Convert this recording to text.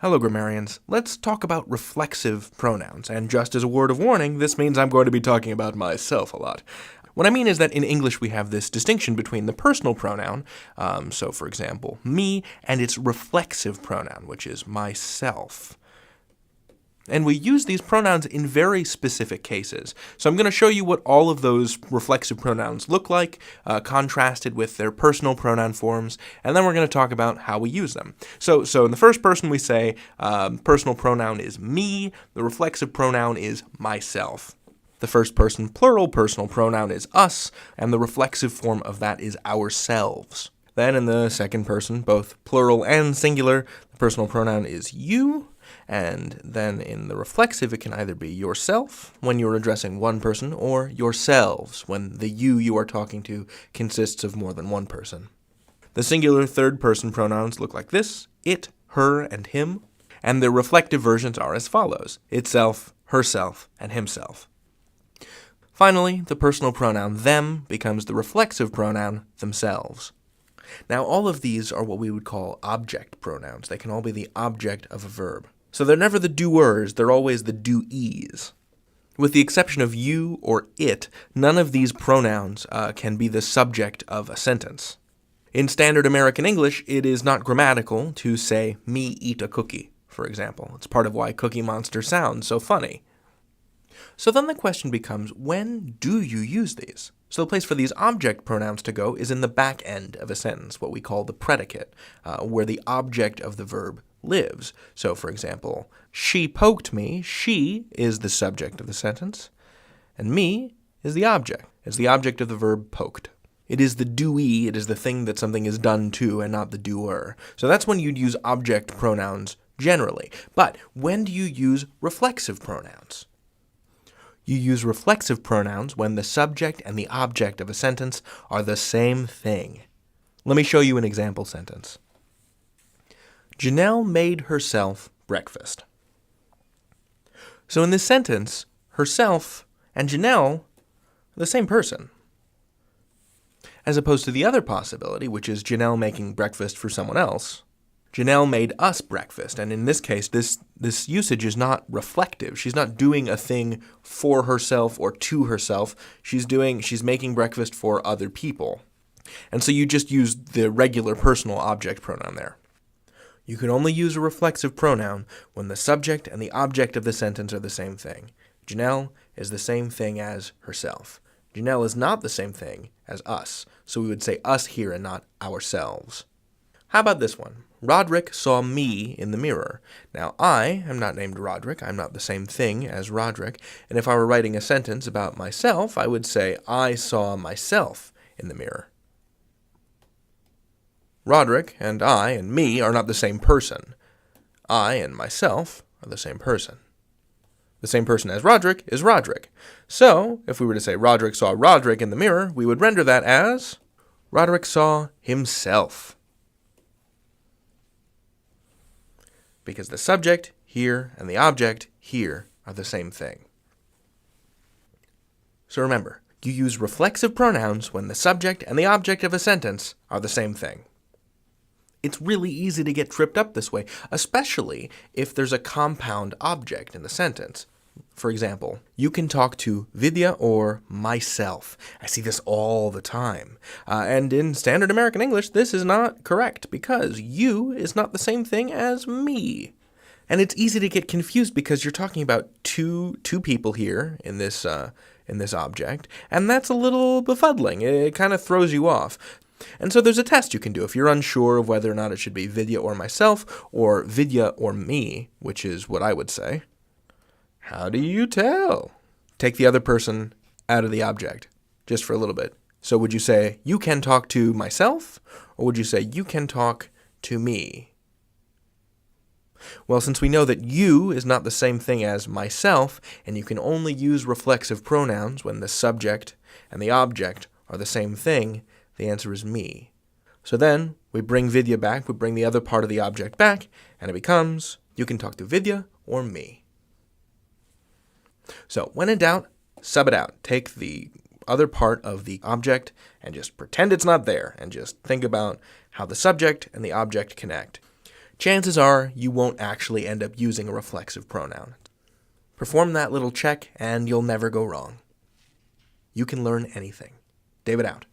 Hello, grammarians. Let's talk about reflexive pronouns, and just as a word of warning, this means I'm going to be talking about myself a lot. What I mean is that in English we have this distinction between the personal pronoun, so for example, me, and its reflexive pronoun, which is myself. And we use these pronouns in very specific cases. So I'm going to show you what all of those reflexive pronouns look like, contrasted with their personal pronoun forms, and then we're going to talk about how we use them. So in the first person we say personal pronoun is me, the reflexive pronoun is myself. The first person plural personal pronoun is us, and the reflexive form of that is ourselves. Then in the second person, both plural and singular, the personal pronoun is you. And then in the reflexive, it can either be yourself when you're addressing one person, or yourselves when the you are talking to consists of more than one person. The singular third-person pronouns look like this: it, her, and him. And their reflective versions are as follows: itself, herself, and himself. Finally, the personal pronoun them becomes the reflexive pronoun themselves. Now, all of these are what we would call object pronouns. They can all be the object of a verb. So they're never the doers, they're always the doees. With the exception of you or it, none of these pronouns can be the subject of a sentence. In standard American English, it is not grammatical to say, me eat a cookie, for example. It's part of why Cookie Monster sounds so funny. So then the question becomes, when do you use these? So the place for these object pronouns to go is in the back end of a sentence, what we call the predicate, where the object of the verb lives. So, for example, she poked me. She is the subject of the sentence, and me is the object. It's the object of the verb poked. It is the doee, it is the thing that something is done to, and not the doer. So that's when you'd use object pronouns generally. But when do you use reflexive pronouns? You use reflexive pronouns when the subject and the object of a sentence are the same thing. Let me show you an example sentence. Janelle made herself breakfast. So in this sentence, herself and Janelle are the same person. As opposed to the other possibility, which is Janelle making breakfast for someone else. Janelle made us breakfast, and in this case, this usage is not reflective. She's not doing a thing for herself or to herself. She's making breakfast for other people. And so you just use the regular personal object pronoun there. You can only use a reflexive pronoun when the subject and the object of the sentence are the same thing. Janelle is the same thing as herself. Janelle is not the same thing as us, so we would say us here and not ourselves. How about this one? Roderick saw me in the mirror. Now, I am not named Roderick. I'm not the same thing as Roderick. And if I were writing a sentence about myself, I would say, I saw myself in the mirror. Roderick and I and me are not the same person. I and myself are the same person. The same person as Roderick is Roderick. So, if we were to say Roderick saw Roderick in the mirror, we would render that as Roderick saw himself. Because the subject here and the object here are the same thing. So remember, you use reflexive pronouns when the subject and the object of a sentence are the same thing. It's really easy to get tripped up this way, especially if there's a compound object in the sentence. For example, you can talk to Vidya or myself. I see this all the time. And in standard American English, this is not correct because you is not the same thing as me. And it's easy to get confused because you're talking about two people here in this object, and that's a little befuddling. It kind of throws you off. And so there's a test you can do if you're unsure of whether or not it should be Vidya or myself, or Vidya or me, which is what I would say. How do you tell? Take the other person out of the object, just for a little bit. So would you say, you can talk to myself, or would you say, you can talk to me? Well, since we know that you is not the same thing as myself, and you can only use reflexive pronouns when the subject and the object are the same thing, the answer is me. So then, we bring Vidya back, we bring the other part of the object back, and it becomes, you can talk to Vidya or me. So, when in doubt, sub it out. Take the other part of the object and just pretend it's not there, and just think about how the subject and the object connect. chances are you won't actually end up using a reflexive pronoun. Perform that little check and you'll never go wrong. You can learn anything. David out.